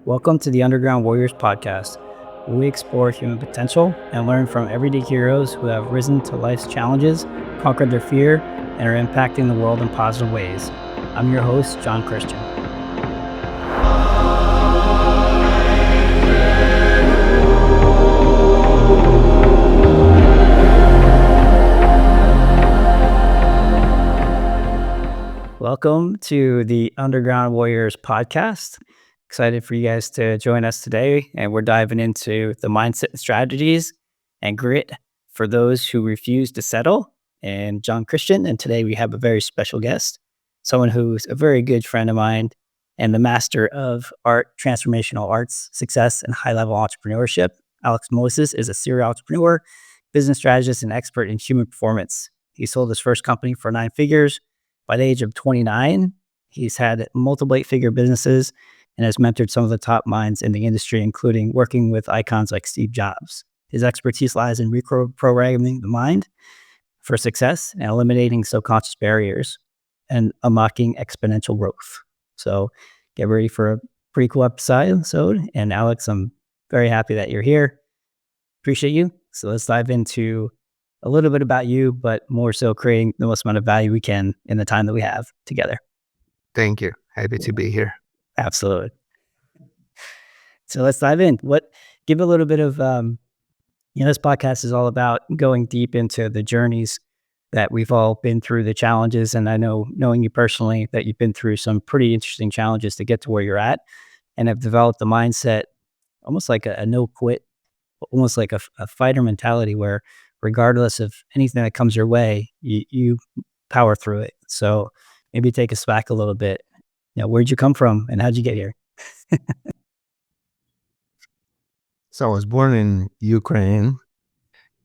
Welcome to the Underground Warriors podcast, where we explore human potential and learn from everyday heroes who have risen to life's challenges, conquered their fear, and are impacting the world in positive ways. I'm your host, Jon Christian. Welcome to the Underground Warriors podcast. Excited for you guys to join us today. And we're diving into the mindset and strategies and grit for those who refuse to settle. And Jon Christian. And today we have a very special guest, someone who's a very good friend of mine and the master of transformational arts, success, and high level entrepreneurship. Alex Moses is a serial entrepreneur, business strategist, and expert in human performance. He sold his first company for 9 figures. By the age of 29, he's had multiple 8-figure businesses and has mentored some of the top minds in the industry, including working with icons like Steve Jobs. His expertise lies in reprogramming the mind for success and eliminating subconscious barriers and unlocking exponential growth. So get ready for a pretty cool episode. And Alex, I'm very happy that you're here. Appreciate you. So let's dive into a little bit about you, but more so creating the most amount of value we can in the time that we have together. Thank you. Happy to be here. Absolutely. So let's dive in. Give a little bit of, this podcast is all about going deep into the journeys that we've all been through, the challenges. And I know, knowing you personally, that you've been through some pretty interesting challenges to get to where you're at and have developed the mindset, almost like a no quit, almost like a fighter mentality where regardless of anything that comes your way, you power through it. So maybe take us back a little bit. Where'd you come from and how'd you get here? So I was born in Ukraine.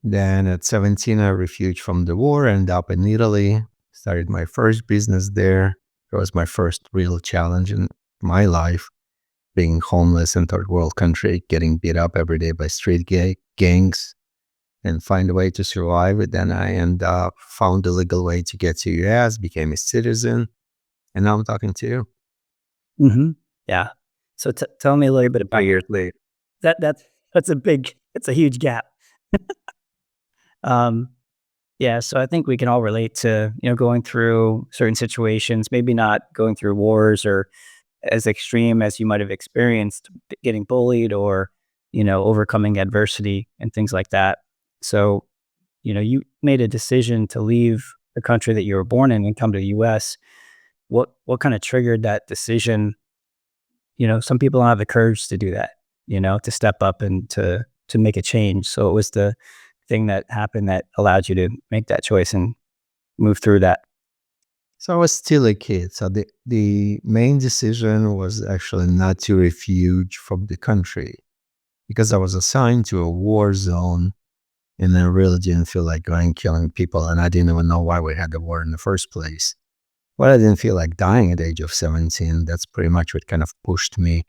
Then at 17, I refuged from the war, ended up in Italy, started my first business there. It was my first real challenge in my life, being homeless in third world country, getting beat up every day by street gangs, and find a way to survive it. Then I found a legal way to get to US, became a citizen, and now I'm talking to you. Mm-hmm. Yeah. So tell me a little bit about 3 years later. It's a huge gap. Yeah. So I think we can all relate to, going through certain situations, maybe not going through wars or as extreme as you might have experienced, getting bullied or, overcoming adversity and things like that. So, you made a decision to leave the country that you were born in and come to the US. What kind of triggered that decision? Some people don't have the courage to do that, to step up and to make a change. So it was the thing that happened that allowed you to make that choice and move through that. So I was still a kid. So the main decision was actually not to refuge from the country because I was assigned to a war zone and I really didn't feel like going killing people. And I didn't even know why we had the war in the first place. Well, I didn't feel like dying at the age of 17. That's pretty much what kind of pushed me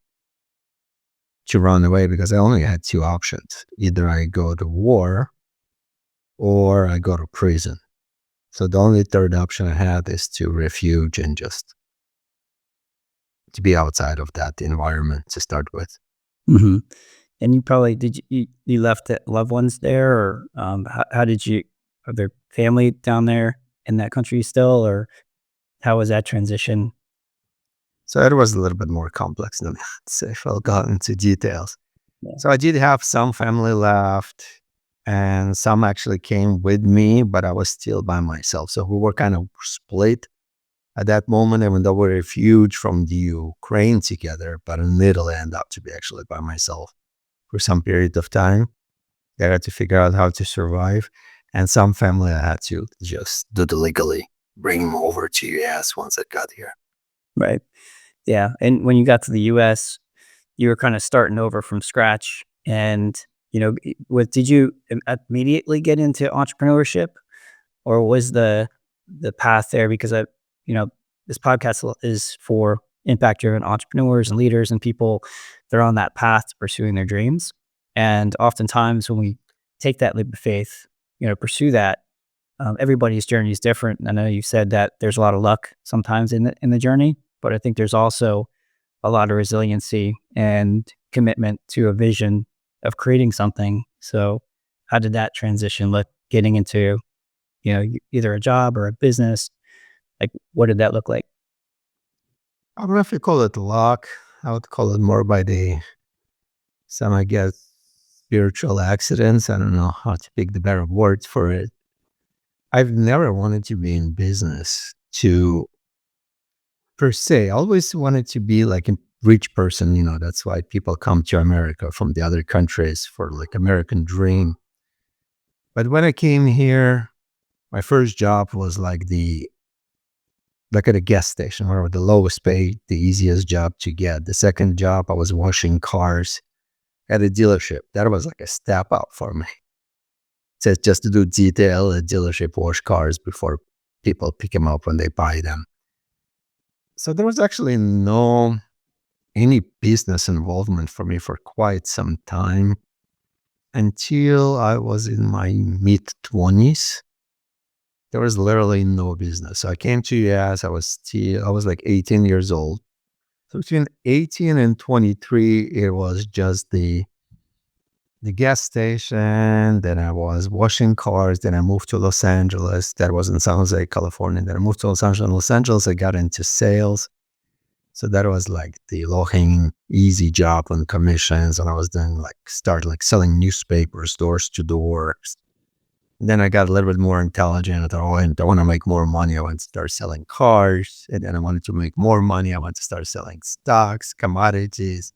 to run away because I only had 2 options. Either I go to war or I go to prison. So the only third option I had is to refuge and just to be outside of that environment to start with. Mm-hmm. And you probably, you left loved ones there or how did you, are there family down there in that country still, or how was that transition? So it was a little bit more complex than that. So if I'll go into details. Yeah. So I did have some family left and some actually came with me, but I was still by myself. So we were kind of split at that moment, even though we refuged from the Ukraine together, but in Italy I ended up to be actually by myself for some period of time. I had to figure out how to survive. And some family I had to just do the legally, bring them over to US once I got here. Right. Yeah. And when you got to the US, you were kind of starting over from scratch. And, did you immediately get into entrepreneurship, or was the path there? Because this podcast is for impact-driven entrepreneurs and leaders and people that are on that path to pursuing their dreams. And oftentimes when we take that leap of faith, pursue that, everybody's journey is different. I know you said that there's a lot of luck sometimes in the journey, but I think there's also a lot of resiliency and commitment to a vision of creating something. So, how did that transition look getting into, either a job or a business? Like, what did that look like? I don't know if you call it luck. I would call it more by some, I guess, spiritual accidents. I don't know how to pick the better words for it. I've never wanted to be in business to per se. I always wanted to be like a rich person. That's why people come to America from the other countries for like American dream. But when I came here, my first job was like at a gas station, where the lowest paid, the easiest job to get. The second job, I was washing cars at a dealership. That was like a step up for me. Just to do detail at dealership, wash cars before people pick them up when they buy them. So there was actually no any business involvement for me for quite some time until I was in my mid 20s. There was literally no business. So I came to US. I was like 18 years old. So between 18 and 23, it was just the gas station. Then I was washing cars. Then I moved to Los Angeles. That was in San Jose, California. Then I moved to Los Angeles. Los Angeles, I got into sales. So that was like the low-hanging, easy job on commissions. And I was doing like selling newspapers doors to door. Then I got a little bit more intelligent. I thought, oh, I want to make more money. I want to start selling cars. And then I wanted to make more money. I want to start selling stocks, commodities,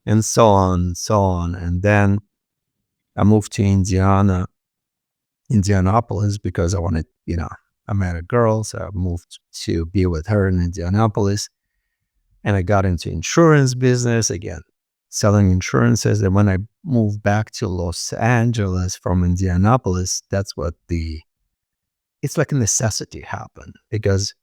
and so on, and so on. And then I moved to Indianapolis, because I wanted, I met a girl. So I moved to be with her in Indianapolis. And I got into insurance business again, selling insurances. And when I moved back to Los Angeles from Indianapolis, that's what it's like a necessity happened, because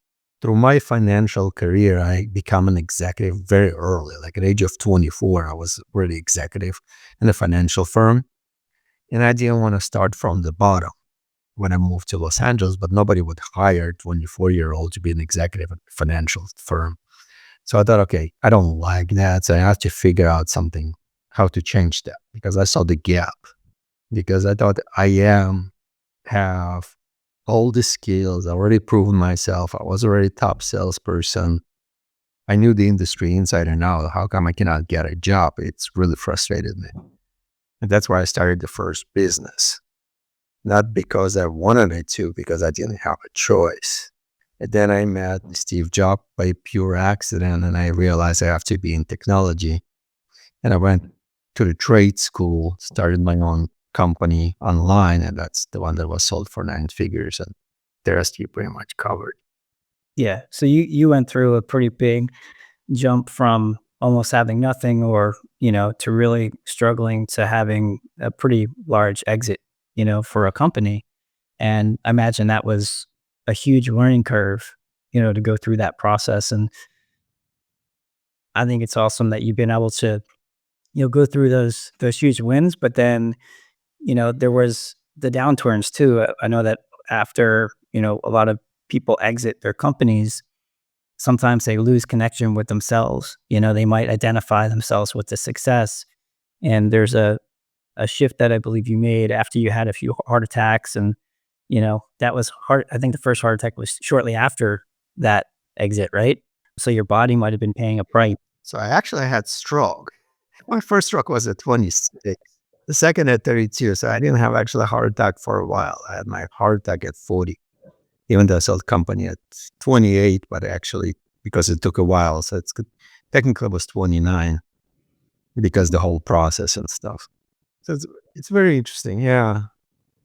through my financial career, I become an executive very early. Like at the age of 24, I was really executive in a financial firm. And I didn't want to start from the bottom when I moved to Los Angeles, but nobody would hire a 24-year-old to be an executive at a financial firm. So I thought, okay, I don't like that. So I have to figure out something, how to change that, because I saw the gap, because I thought have all the skills. I already proven myself. I was already top salesperson. I knew the industry inside and out. How come I cannot get a job? It's really frustrated me. And that's why I started the first business. Not because I wanted it to, because I didn't have a choice. And then I met Steve Jobs by pure accident, and I realized I have to be in technology. And I went to the trade school, started my own company online, and that's the one that was sold for 9 figures. And the rest you pretty much covered. Yeah. So you went through a pretty big jump from almost having nothing, or, to really struggling to having a pretty large exit, for a company. And I imagine that was a huge learning curve, to go through that process. And I think it's awesome that you've been able to, go through those huge wins, but then, there was the downturns too. I know that after, a lot of people exit their companies, sometimes they lose connection with themselves. They might identify themselves with the success. And there's a shift that I believe you made after you had a few heart attacks. And, that was hard. I think the first heart attack was shortly after that exit, right? So your body might have been paying a price. So I actually had stroke. My first stroke was at 26. The second at 32. So I didn't have actually a heart attack for a while. I had my heart attack at 40, even though I sold company at 28, but actually, because it took a while. So technically it was 29, because the whole process and stuff. So it's very interesting. Yeah.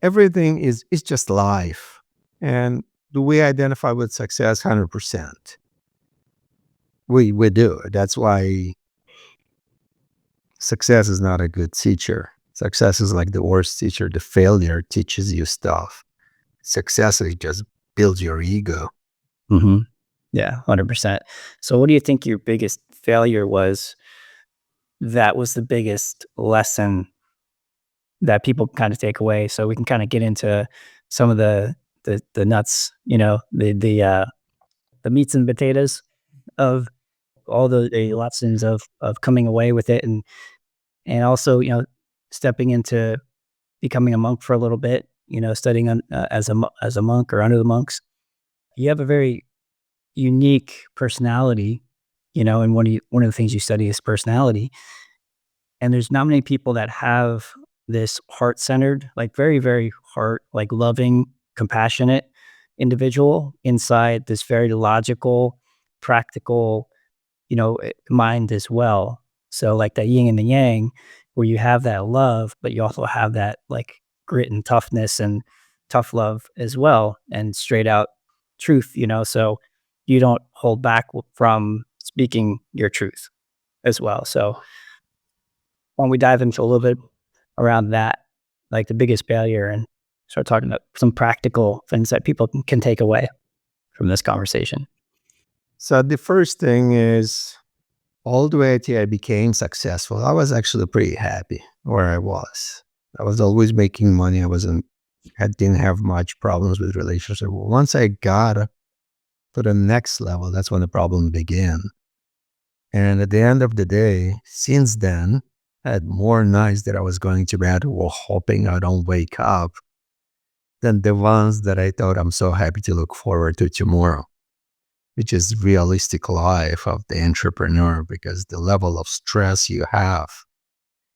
Everything is just life. And do we identify with success? 100%. We do. That's why success is not a good teacher. Success is like the worst teacher. The failure teaches you stuff. Success is just builds your ego. Mm-hmm. Yeah, 100%. So what do you think your biggest failure was, that was the biggest lesson that people kind of take away? So we can kind of get into some of the nuts, the meats and potatoes of all the lessons of coming away with it, and also, stepping into becoming a monk for a little bit, studying as a monk or under the monks. You have a very unique personality, and one of the things you study is personality. And there's not many people that have this heart-centered, like, very, very heart like, loving, compassionate individual inside this very logical, practical, mind as well. So, like, that yin and the yang, where you have that love, but you also have that, like, grit and toughness and tough love as well, and straight out truth, so you don't hold back from speaking your truth as well. So when we dive into a little bit around that, like the biggest failure, and start talking about some practical things that people can take away from this conversation. So the first thing is all the way till I became successful, I was actually pretty happy where I was. I was always making money. I didn't have much problems with relationship. Once I got to the next level, that's when the problem began. And at the end of the day, since then, I had more nights that I was going to bed or hoping I don't wake up than the ones that I thought I'm so happy to look forward to tomorrow, which is realistic life of the entrepreneur because the level of stress you have.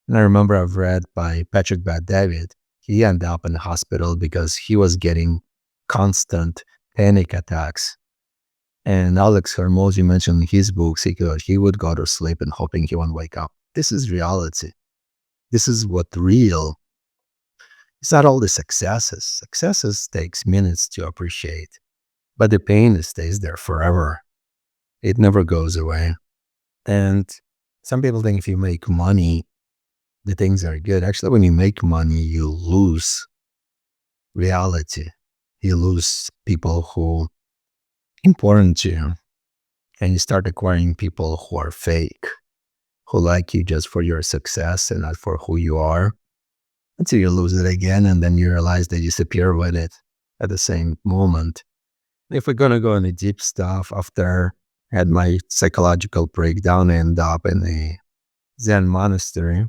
And I remember I've read by Patrick Bet-David, he ended up in the hospital because he was getting constant panic attacks. And Alex Hormozy mentioned in his books, he would go to sleep and hoping he won't wake up. This is reality. This is what real. It's not all the successes. Successes takes minutes to appreciate, but the pain stays there forever. It never goes away. And some people think if you make money, the things are good. Actually, when you make money, you lose reality. You lose people who important to you, and you start acquiring people who are fake, who like you just for your success and not for who you are, until you lose it again, and then you realize they disappear with it at the same moment. If we're gonna go into deep stuff, after I had my psychological breakdown, I ended up in a Zen monastery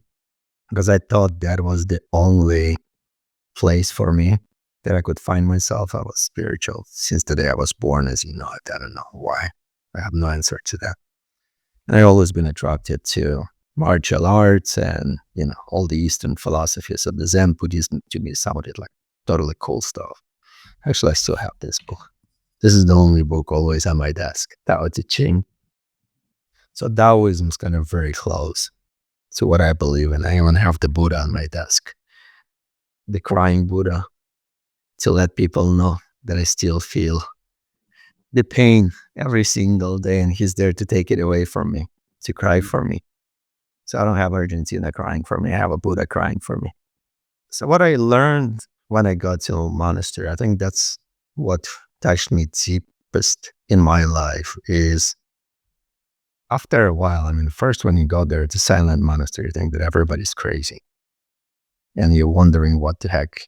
because I thought that was the only place for me that I could find myself. I was spiritual since the day I was born, as you know. I don't know why. I have no answer to that. And I've always been attracted to martial arts and, all the Eastern philosophies of the Zen Buddhism. To me sounded like totally cool stuff. Actually, I still have this book. This is the only book always on my desk, Tao Te Ching. So Taoism is kind of very close to what I believe in. I even have the Buddha on my desk, the crying Buddha, to let people know that I still feel the pain every single day, and he's there to take it away from me, to cry for me. So I don't have Argentina crying for me. I have a Buddha crying for me. So what I learned when I got to a monastery, I think that's what touched me deepest in my life is after a while, first when you go there, it's a silent monastery, you think that everybody's crazy. And you're wondering what the heck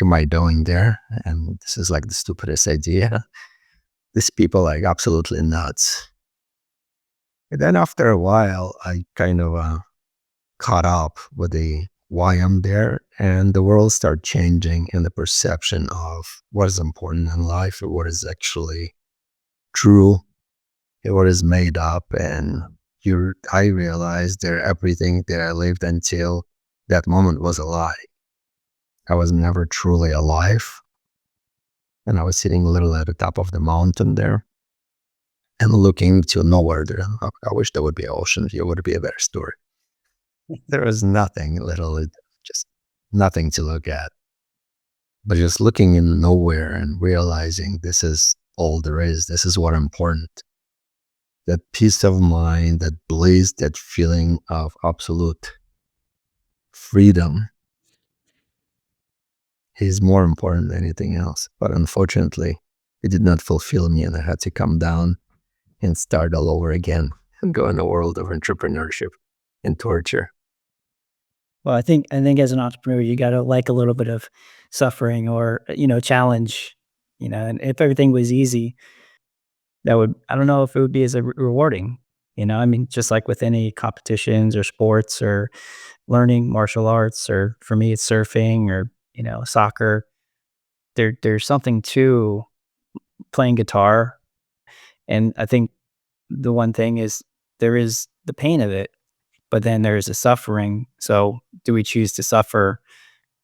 am I doing there? And this is like the stupidest idea. These people are like absolutely nuts. And then after a while, I kind of caught up with the why I'm there, and the world started changing in the perception of what is important in life or what is actually true and what is made up. And I realized that everything that I lived until that moment was a lie. I was never truly alive. And I was sitting a little at the top of the mountain there and looking to nowhere there. I wish there would be an ocean view. It would be a better story. There was nothing, literally, just nothing to look at. But just looking in nowhere and realizing this is all there is. This is what important. That peace of mind, that bliss, that feeling of absolute freedom is more important than anything else. But unfortunately, it did not fulfill me, and I had to come down and start all over again and go in the world of entrepreneurship and torture. Well, I think as an entrepreneur, you got to like a little bit of suffering or challenge, and if everything was easy, I don't know if it would be as rewarding. I mean, just like with any competitions or sports or learning martial arts, or for me, it's surfing or, soccer. There's something to playing guitar. And I think the one thing is there is the pain of it, but then there's the suffering. So do we choose to suffer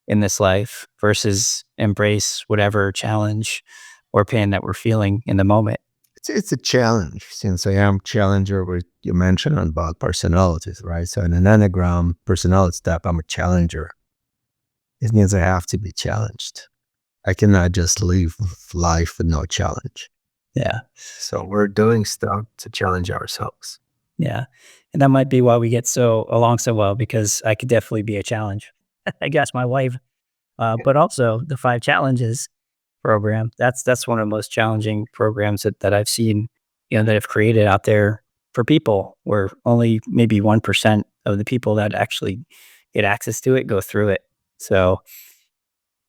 in this life versus embrace whatever challenge or pain that we're feeling in the moment? It's a challenge since I am challenger, what you mentioned about personalities, right? So in an Enneagram personality type, I'm a challenger. It means I have to be challenged. I cannot just live life with no challenge. Yeah. So we're doing stuff to challenge ourselves. Yeah. And that might be why we get along so well, because I could definitely be a challenge. I guess my wife, but also the 5 challenges program. That's one of the most challenging programs that I've seen, that have created out there for people, where only maybe 1% of the people that actually get access to it go through it. So,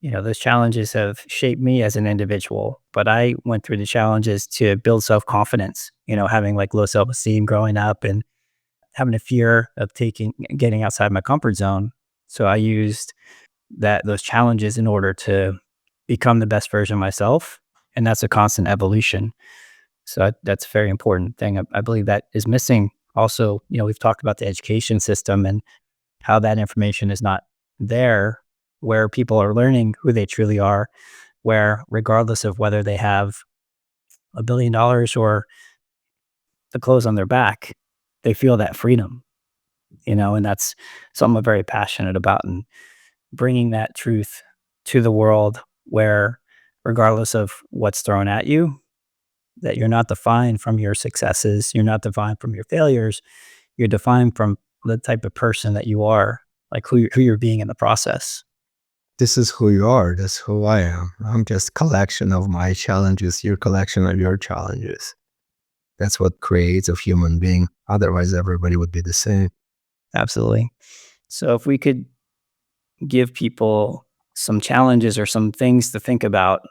those challenges have shaped me as an individual, but I went through the challenges to build self-confidence, having like low self-esteem growing up and having a fear of getting outside my comfort zone. So I used those challenges in order to become the best version of myself, and that's a constant evolution. So that's a very important thing. I believe that is missing. Also, we've talked about the education system and how that information is not there, where people are learning who they truly are, where regardless of whether they have $1 billion or the clothes on their back, they feel that freedom, and that's something I'm very passionate about, and bringing that truth to the world, where regardless of what's thrown at you, that you're not defined from your successes, you're not defined from your failures, you're defined from the type of person that you are, like who you're being in the process. This is who you are. That's who I am. I'm just collection of my challenges, your collection of your challenges. That's what creates a human being. Otherwise, everybody would be the same. Absolutely. So if we could give people some challenges or some things to think about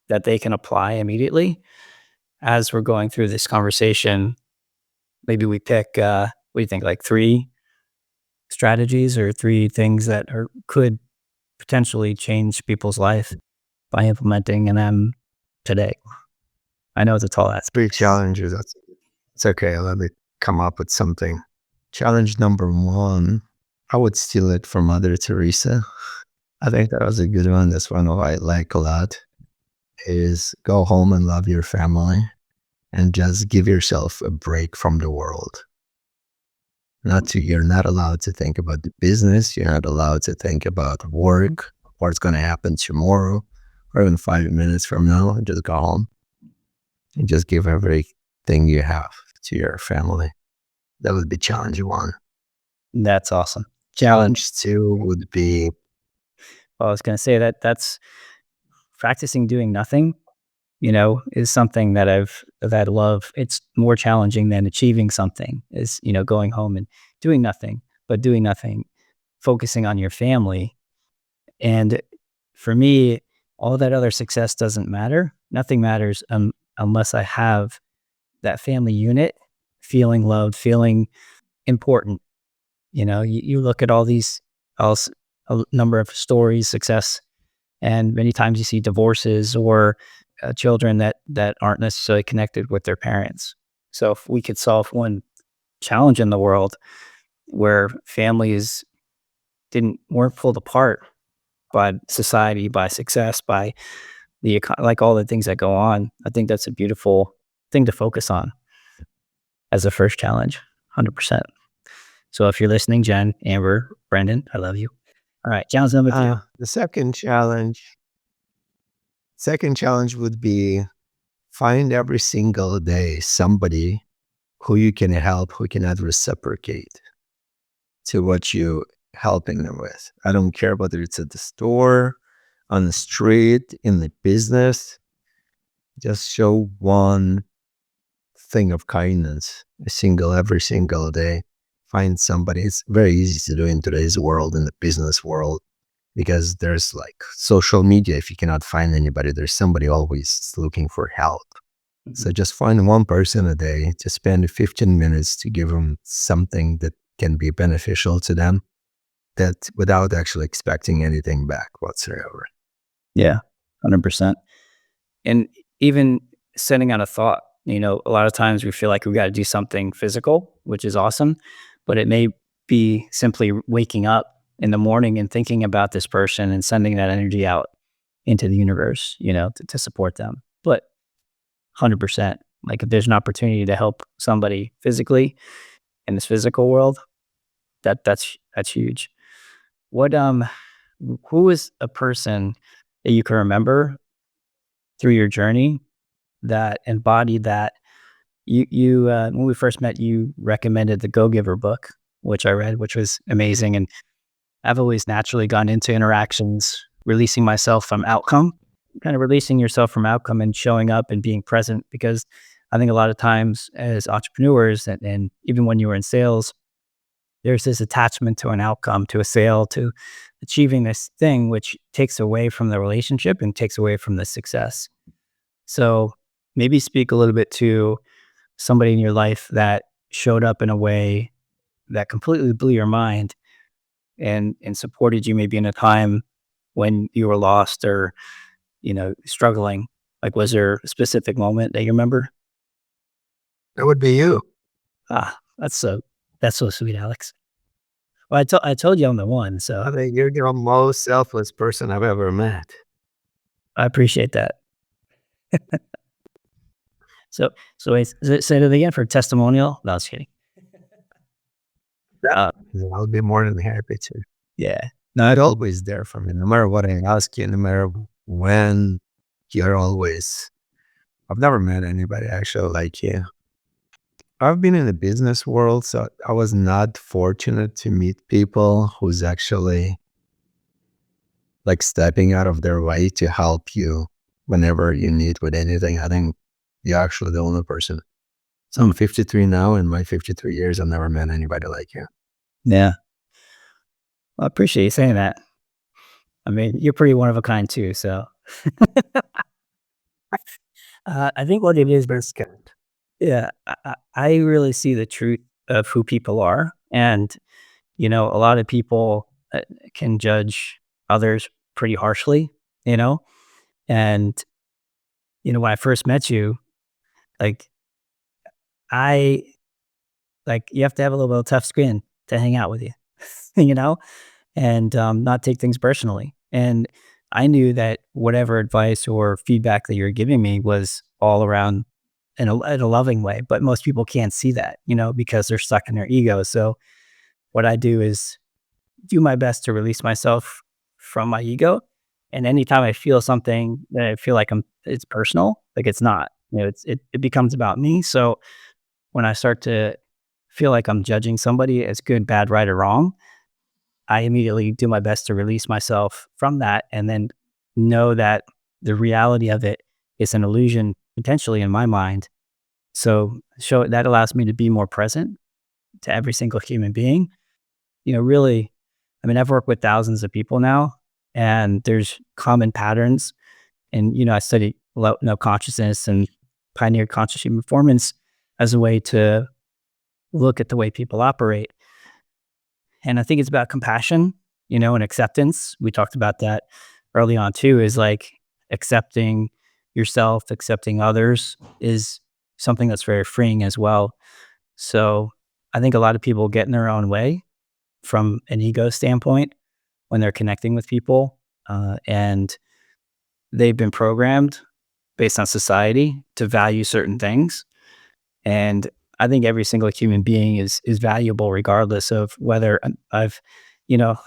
that they can apply immediately as we're going through this conversation, maybe we pick, what do you think, like 3 strategies or 3 things that could potentially change people's life by implementing them today. I know it's a tall ask. Three challenges. It's okay. Let me come up with something. Challenge number one, I would steal it from Mother Teresa. I think that was a good one. That's one I like a lot. Is go home and love your family and just give yourself a break from the world. You're not allowed to think about the business. You're not allowed to think about work, what's going to happen tomorrow, or even 5 minutes from now. Just go home and just give everything you have to your family. That would be challenge one. That's awesome. Challenge two would be Well, I was going to say that's practicing doing nothing, is something that I love. It's more challenging than achieving something, is, going home and doing nothing, but doing nothing, focusing on your family. And for me, all that other success doesn't matter. Nothing matters unless I have that family unit feeling loved, feeling important. You look at all s- a number of stories, success, and many times you see divorces or children that aren't necessarily connected with their parents. So if we could solve one challenge in the world where families weren't pulled apart by society, by success, by like all the things that go on, I think that's a beautiful thing to focus on as a first challenge. 100%. So if you're listening, Jen, Amber, Brendan, I love you. All right, challenge number 2. the second challenge. Second challenge would be find every single day somebody who you can help who cannot reciprocate to what you helping them with. I don't care whether it's at the store, on the street, in the business. Just show one thing of kindness, every single day. Find somebody. It's very easy to do in today's world, in the business world, because there's like social media. If you cannot find anybody, there's somebody always looking for help. So Mhm. just find one person a day to spend 15 minutes to give them something that can be beneficial to them, that without actually expecting anything back whatsoever. Yeah, 100%. And even sending out a thought, a lot of times we feel like we got to do something physical, which is awesome, but it may be simply waking up in the morning and thinking about this person and sending that energy out into the universe, to support them. But 100%, like if there's an opportunity to help somebody physically in this physical world, that's huge. What who is a person that you can remember through your journey that embodied that? You when we first met, you recommended the Go Giver book, which I read, which was amazing. And I've always naturally gone into interactions, releasing myself from outcome, kind of releasing yourself from outcome and showing up and being present. Because I think a lot of times as entrepreneurs, and even when you were in sales, there's this attachment to an outcome, to a sale, to achieving this thing, which takes away from the relationship and takes away from the success. So maybe speak a little bit to somebody in your life that showed up in a way that completely blew your mind and supported you maybe in a time when you were lost or, struggling. Like, was there a specific moment that you remember? That would be you. Ah, that's so sweet, Alex. Well, I told you I'm the one, so I think you're the most selfless person I've ever met. I appreciate that. So so wait, say that again for testimonial? No, I was kidding. Yeah. Uh, I'll be more than happy to. yeah. No, You're always there for me, no matter what I ask you, no matter when. You're always. I've never met anybody actually like you. I've been in the business world, so I was not fortunate to meet people who's actually like stepping out of their way to help you whenever you need with anything. I think you're actually the only person. So I'm 53 now. In my 53 years, I've never met anybody like you. yeah. Well, I appreciate you saying that. I mean, you're pretty one of a kind too, so, I think what it is. That's good. Yeah, I really see the truth of who people are, and, a lot of people, can judge others pretty harshly, you know? And, when I first met you, like, I you have to have a little bit of tough skin to hang out with you, you know? And, not take things personally. And I knew that whatever advice or feedback that you're giving me was all around in a loving way, but most people can't see that, because they're stuck in their ego. So what I do is do my best to release myself from my ego. And anytime I feel something that I feel like it's personal, like it's not, it becomes about me. So when I start to feel like I'm judging somebody as good, bad, right, or wrong, I immediately do my best to release myself from that and then know that the reality of it is an illusion potentially in my mind. So that allows me to be more present to every single human being. Really, I mean, I've worked with thousands of people now, and there's common patterns. And I study consciousness and pioneered conscious human performance as a way to look at the way people operate. And I think it's about compassion, and acceptance. We talked about that early on too, is like accepting yourself, accepting others is something that's very freeing as well. So I think a lot of people get in their own way from an ego standpoint when they're connecting with people. And they've been programmed based on society to value certain things. And I think every single human being is valuable regardless of whether I've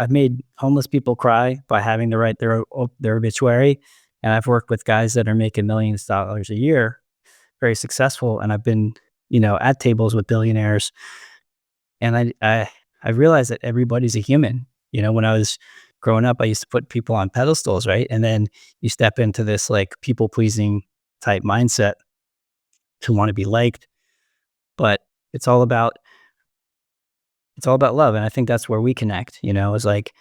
made homeless people cry by having to write their obituary, and I've worked with guys that are making millions of dollars a year, very successful, and I've been at tables with billionaires, and I realized that everybody's a human. When I was growing up, I used to put people on pedestals, right? And then you step into this like people pleasing type mindset to want to be liked, but it's all about it's all about love, and I think that's where we connect. Is like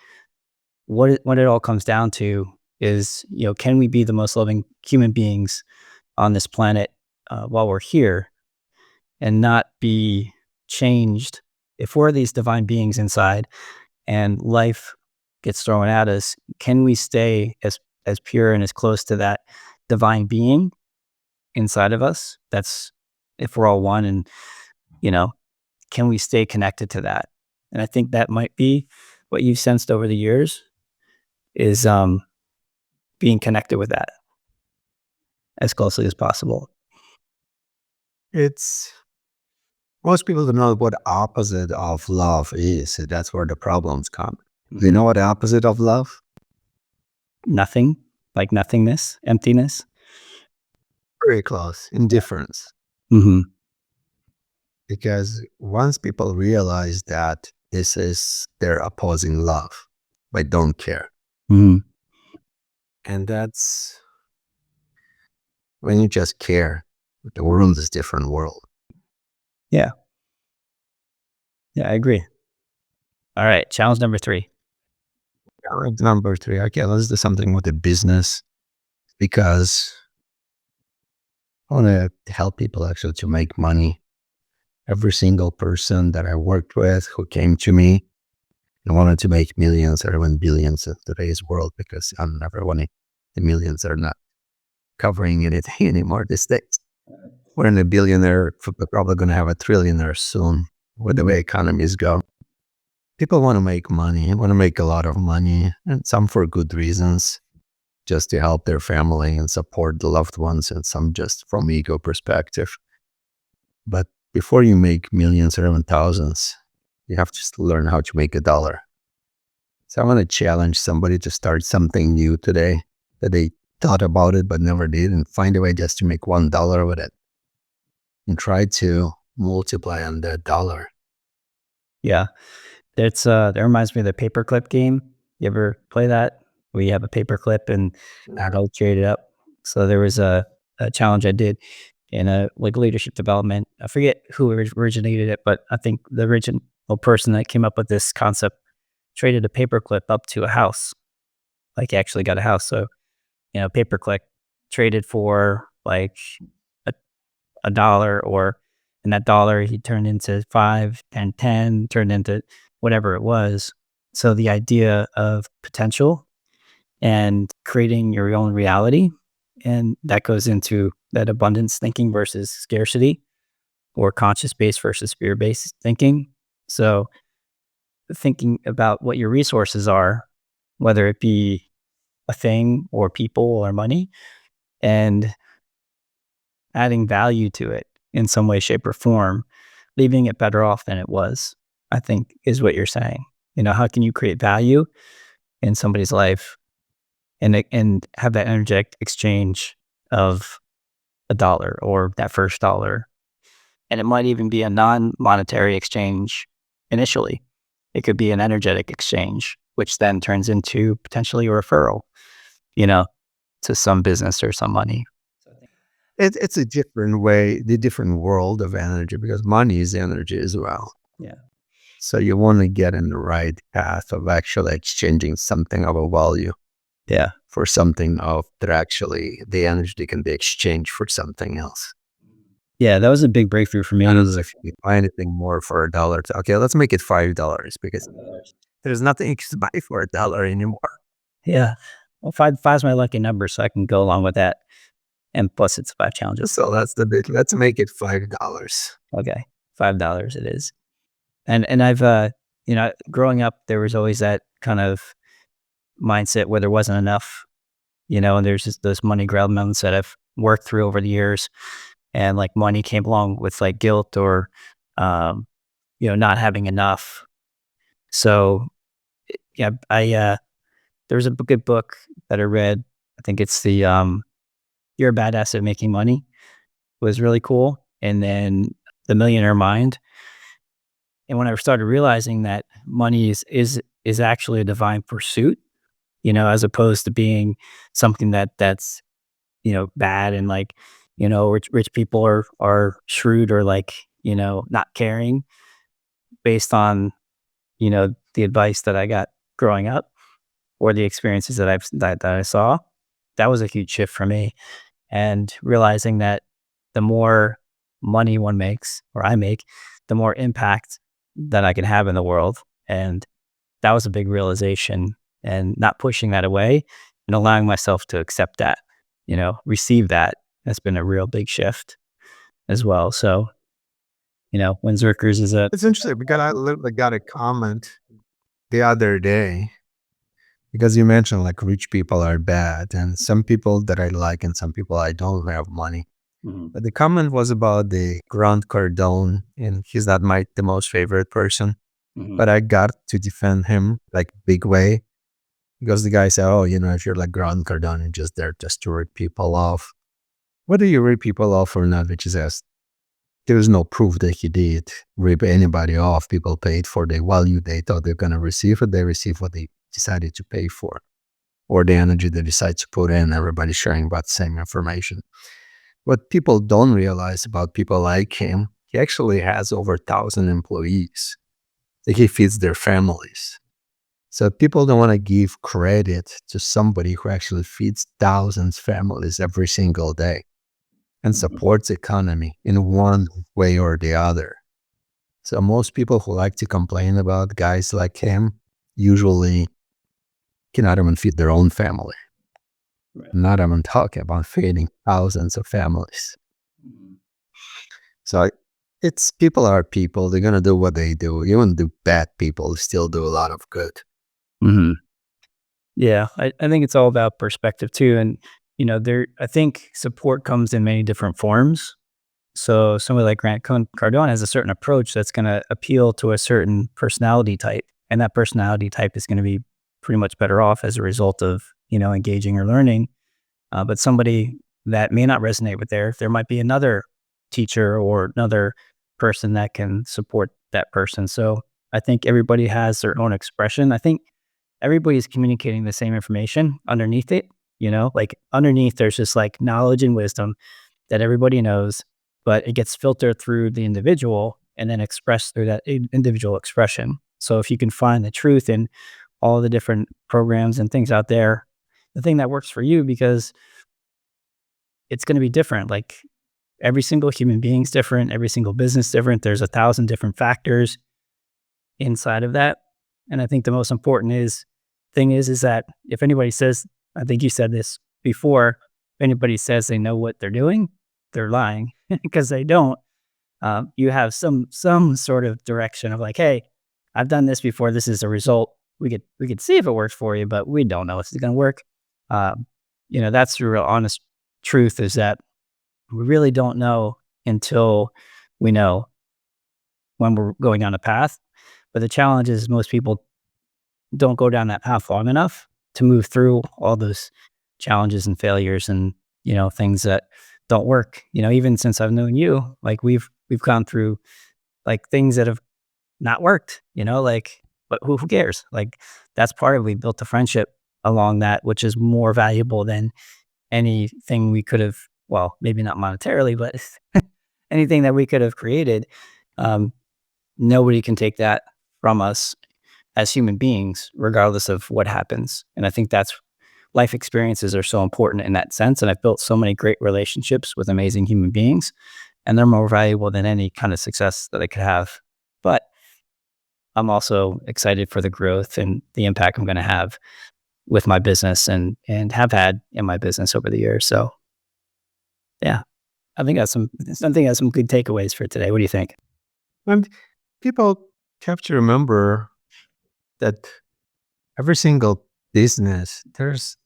what it all comes down to is can we be the most loving human beings on this planet while we're here and not be changed. If we're these divine beings inside and life gets thrown at us, can we stay as pure and as close to that divine being inside of us? That's if we're all one, and you know, can we stay connected to that? And I think that might be what you've sensed over the years is being connected with that as closely as possible. It's most people don't know what opposite of love is. That's where the problems come. Do you Mhm. know what the opposite of love? Nothing, like nothingness, emptiness. Very close. Indifference. Hmm. Because once people realize that this is their opposing love, but don't care. Hmm. And that's when you just care. The world is a different world. Yeah, yeah, I agree. All right, challenge number 3. Number 3, okay, let's do something with the business because I want to help people actually to make money. Every single person that I worked with who came to me and wanted to make millions or even billions in today's world, because I'm never winning. The millions are not covering anything anymore these days. We're in a billionaire, we're probably going to have a trillionaire soon with the way economies go. People want to make money, want to make a lot of money, and some for good reasons, just to help their family and support the loved ones, and some just from ego perspective. But before you make millions or even thousands, you have to learn how to make a dollar. So I want to challenge somebody to start something new today that they thought about it but never did, and find a way just to make $1 with it and try to multiply on that dollar. Yeah, it's that reminds me of the paperclip game. You ever play that? We have a paperclip and it'll trade it up. So there was a challenge I did in a like leadership development. I forget who originated it, but I think the original person that came up with this concept traded a paperclip up to a house. Like he actually got a house. So paperclip traded for like a, a dollar, or and that dollar he turned into 5 and 10, turned into whatever it was. So the idea of potential and creating your own reality, and that goes into that abundance thinking versus scarcity, or conscious based versus fear based thinking. So thinking about what your resources are, whether it be a thing or people or money, and adding value to it in some way, shape, or form, leaving it better off than it was, I think is what you're saying. How can you create value in somebody's life and have that energetic exchange of a dollar or that first dollar? And it might even be a non-monetary exchange initially. It could be an energetic exchange, which then turns into potentially a referral, you know, to some business or some money. It's a different way, the different world of energy, because money is energy as well. Yeah. So you want to get in the right path of actually exchanging something of a value Yeah. for something of that actually the energy can be exchanged for something else. Yeah. That was a big breakthrough for me. I don't know if you can buy anything more for $1. Okay, let's make it $5 because there's nothing you can buy for $1 anymore. Yeah. Well, five's my lucky number, so I can go along with that. And plus, it's 5 challenges. So that's the big. Let's make it $5. Okay, $5 it is. And I've growing up, there was always that kind of mindset where there wasn't enough, and there's just those money grab moments that I've worked through over the years, and like money came along with like guilt or, um, not having enough. So yeah, there was a good book that I read. I think it's the You're a Badass at Making Money, was really cool. And then The Millionaire Mind. And when I started realizing that money is actually a divine pursuit, as opposed to being something that's bad, and like, rich people are shrewd, or like, not caring based on, the advice that I got growing up, or the experiences that I saw. That was a huge shift for me. And realizing that the more money one makes or I make, the more impact that I can have in the world. And that was a big realization, and not pushing that away and allowing myself to accept that, receive that. That's been a real big shift as well. So, when Zerkers is a, It's interesting because I literally got a comment the other day because you mentioned like rich people are bad and some people that I like and some people I don't have money. Mhm, But the comment was about the Grant Cardone, and he's not the most favorite person. mhm, But I got to defend him like big way because the guy said, "Oh, if you're like Grant Cardone, you're just there just to rip people off. Whether you rip people off or not, which is as there's no proof that he did rip anybody off. People paid for the value they thought they're gonna receive, or they received what they decided to pay for, or the energy they decide to put in. Everybody sharing about the same information. What people don't realize about people like him, he actually has over 1,000 employees that he feeds their families. So people don't want to give credit to somebody who actually feeds thousands families every single day and mhm. supports economy in one way or the other. So most people who like to complain about guys like him usually cannot even feed their own family. Right. Not even talking about feeding thousands of families. Mhm. So it's people are people. They're gonna do what they do. Even the bad people still do a lot of good. Mhm. Yeah, I think it's all about perspective too. And, I think support comes in many different forms. So somebody like Cardone has a certain approach that's going to appeal to a certain personality type. And that personality type is going to be pretty much better off as a result of, engaging or learning. But somebody that may not resonate with there might be another teacher or another person that can support that person. So I think everybody has their own expression. I think everybody's communicating the same information underneath it. Like underneath, there's just like knowledge and wisdom that everybody knows, but it gets filtered through the individual and then expressed through that individual expression. So if you can find the truth in all the different programs and things out there, the thing that works for you, because it's going to be different. Like every single human being's different, every single business different. There's 1,000 different factors inside of that. And I think the most important is that if anybody says, I think you said this before, if anybody says they know what they're doing, they're lying because they don't. You have some sort of direction of like, hey, I've done this before. This is a result. We could see if it works for you, but we don't know if it's going to work. Um, that's the real honest truth, is that we really don't know until we know when we're going down a path. But the challenge is most people don't go down that path long enough to move through all those challenges and failures and, things that don't work. Even since I've known you, like we've gone through like things that have not worked, like, but who cares? Like that's part of, we built a friendship along that, which is more valuable than anything we could have, well, maybe not monetarily, but anything that we could have created. Um, Nobody can take that from us as human beings, regardless of what happens. And I think that's, life experiences are so important in that sense. And I've built so many great relationships with amazing human beings, and they're more valuable than any kind of success that I could have. But I'm also excited for the growth and the impact I'm going to have with my business and have had in my business over the years. So yeah, I think that's some good takeaways for today. What do you think? And people have to remember that every single business, there's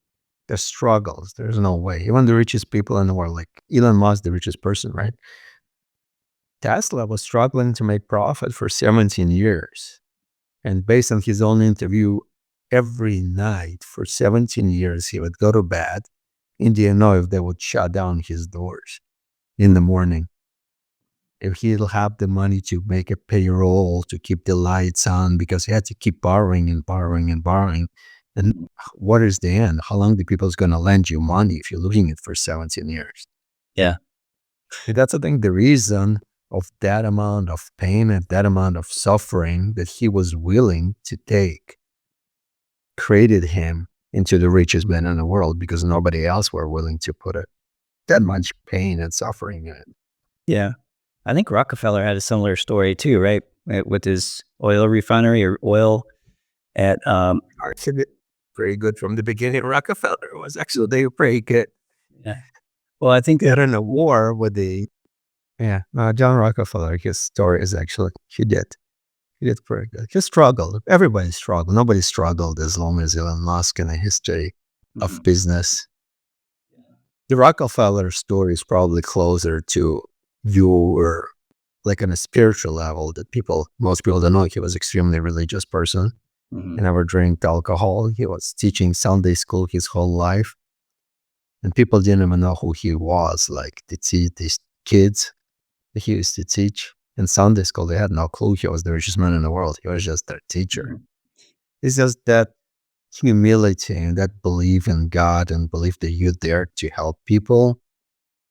struggles. There's no way. Even the richest people in the world, like Elon Musk, the richest person, right? Tesla was struggling to make profit for 17 years. And based on his own interview, every night for 17 years, he would go to bed and didn't know if they would shut down his doors in the morning. If he'll have the money to make a payroll to keep the lights on because he had to keep borrowing and borrowing and borrowing. And what is the end? How long the people's going to lend you money if you're losing it for 17 years? Yeah. And that's, I think, the reason of that amount of pain and that amount of suffering that he was willing to take created him into the richest man in the world, because nobody else were willing to put it that much pain and suffering in it. Yeah. I think Rockefeller had a similar story too, right? With his oil refinery or oil at, Actually, pretty good from the beginning. Rockefeller was actually they were pretty good. yeah. Well, I think, They had in a war with the yeah. John Rockefeller. His story is actually he did pretty good. He struggled. Everybody struggled. Nobody struggled as long as Elon Musk in the history of mhm, business. The Rockefeller story is probably closer to your like on a spiritual level that most people don't know. He was extremely religious person. He mhm, never drank alcohol. He was teaching Sunday school his whole life. And people didn't even know who he was. Like these kids that he used to teach in Sunday school, they had no clue he was the richest man in the world. He was just their teacher. mhm, It's just that humility and that belief in God and belief that you're there to help people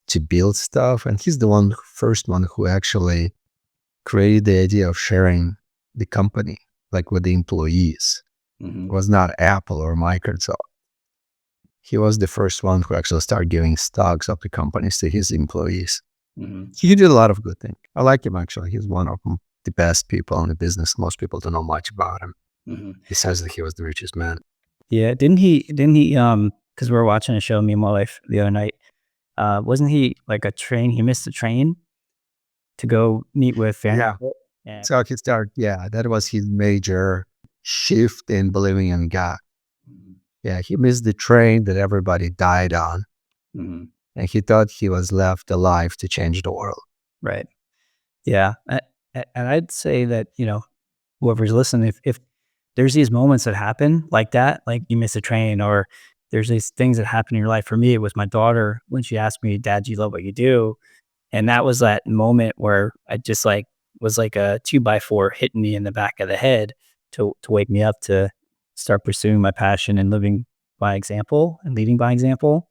to build stuff. And he's the first one who actually created the idea of sharing the company, like with the employees. It mhm, was not Apple or Microsoft. He was the first one who actually started giving stocks of the companies to his employees. mhm, He did a lot of good things. I like him actually. He's one of the best people in the business. Most people don't know much about him. mhm. Besides that he was the richest man. Yeah, because we were watching a show, me and my wife, the other night, wasn't he like a train he missed the train to go meet with family? Yeah. And So he started, yeah, that was his major shift in believing in God. mhm, Yeah, he missed the train that everybody died on. mhm, And he thought he was left alive to change the world. right. Yeah, and I'd say that, whoever's listening, if there's these moments that happen like that, like you miss a train or there's these things that happen in your life. For me, it was my daughter when she asked me, "Dad, do you love what you do?" And that was that moment where I just like was like a 2x4 hitting me in the back of the head to wake me up to start pursuing my passion and living by example and leading by example.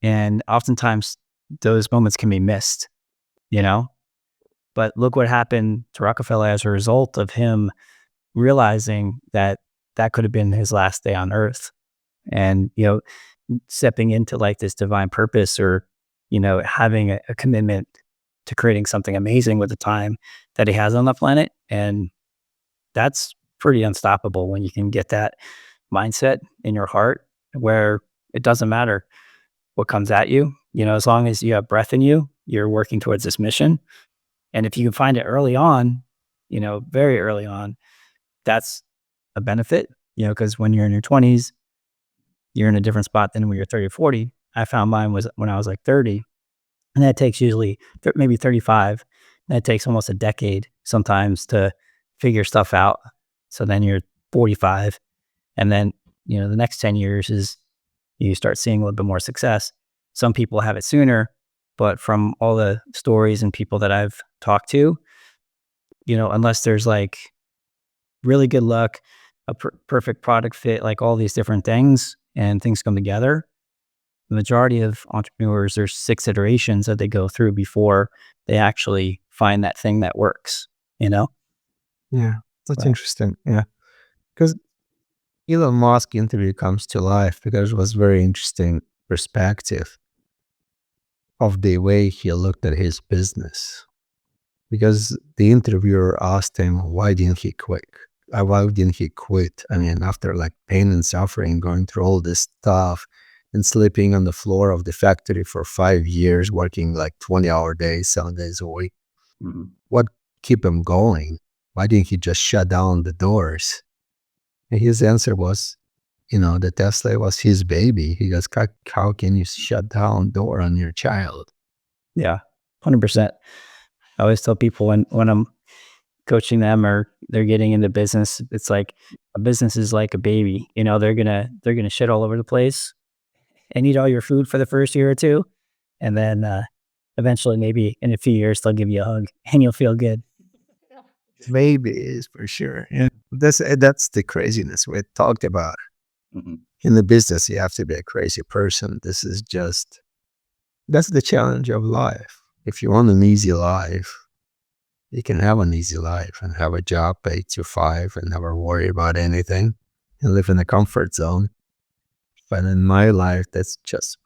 And oftentimes those moments can be missed, you know? But look what happened to Rockefeller as a result of him realizing that that could have been his last day on earth. And, stepping into like this divine purpose or, having a commitment to creating something amazing with the time that he has on the planet. And that's pretty unstoppable when you can get that mindset in your heart where it doesn't matter what comes at you. As long as you have breath in you, you're working towards this mission. And if you can find it early on, very early on, that's a benefit, because when you're in your 20s, you're in a different spot than when you're 30 or 40. I found mine was when I was like 30, and that takes usually maybe 35. That takes almost a decade sometimes to figure stuff out. So then you're 45, and then, the next 10 years is you start seeing a little bit more success. Some people have it sooner, but from all the stories and people that I've talked to, unless there's like really good luck, a perfect product fit, like all these different things and things come together. The majority of entrepreneurs, there's 6 iterations that they go through before they actually find that thing that works, you know? Yeah, that's Right. interesting. Yeah. Because Elon Musk interview comes to life because it was very interesting perspective of the way he looked at his business. Because the interviewer asked him, why didn't he quit? Why didn't he quit? I mean, after like pain and suffering, going through all this stuff and sleeping on the floor of the factory for 5 years, working like 20-hour days, 7 days a week, Mhm. what keep him going? Why didn't he just shut down the doors? And his answer was, the Tesla was his baby. He goes, how can you shut down door on your child? Yeah, 100%. I always tell people when I'm coaching them or they're getting into business, it's like a business is like a baby, they're gonna shit all over the place and eat all your food for the first year or 2, and then, eventually, maybe in a few years, they'll give you a hug and you'll feel good. Baby is for sure. Yeah. That's the craziness we talked about. Mhm. In the business, you have to be a crazy person. That's the challenge of life. If you want an easy life, you can have an easy life and have a job 8 to 5 and never worry about anything and live in a comfort zone. But in my life, that's just,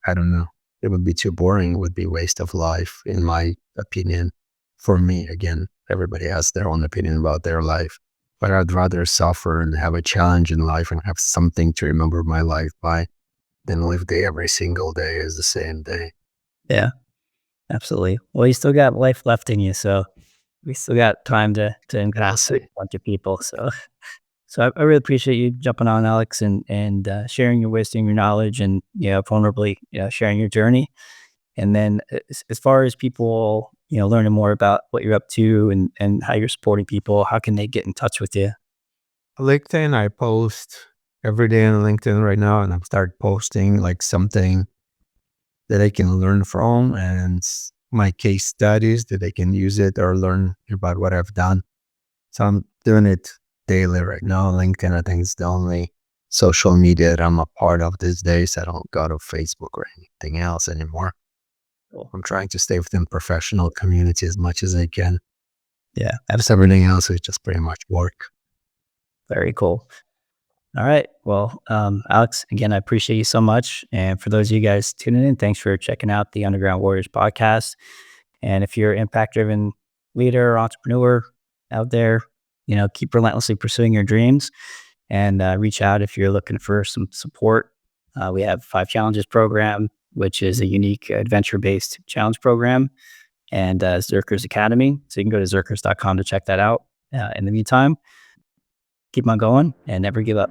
I don't know. It would be too boring. It would be waste of life, in my opinion. For me, again, everybody has their own opinion about their life. But I'd rather suffer and have a challenge in life and have something to remember my life by than live day every single day as the same day. Yeah, absolutely. Well, you still got life left in you, so we still got time to We'll interact with see. a bunch of people. So I really appreciate you jumping on, Alex, and sharing your wisdom, your knowledge, and vulnerably sharing your journey. And then as far as people learning more about what you're up to and how you're supporting people, how can they get in touch with you? LinkedIn, I post every day on LinkedIn right now, and I've started posting like something that I can learn from and my case studies that they can use it or learn about what I've done. So I'm doing it daily right now. LinkedIn, I think, is the only social media that I'm a part of these days. I don't go to Facebook or anything else anymore. Cool. I'm trying to stay within professional community as much as I can. Yeah, Because everything else is just pretty much work. very cool. All right. Well, Alex, again, I appreciate you so much. And for those of you guys tuning in, thanks for checking out the Underground Warriors podcast. And if you're an impact driven leader or entrepreneur out there, keep relentlessly pursuing your dreams and reach out if you're looking for some support. We have 5 Challenges program, which is a unique adventure based challenge program, and Zerkers Academy. So you can go to zerkers.com to check that out. In the meantime, keep on going and never give up.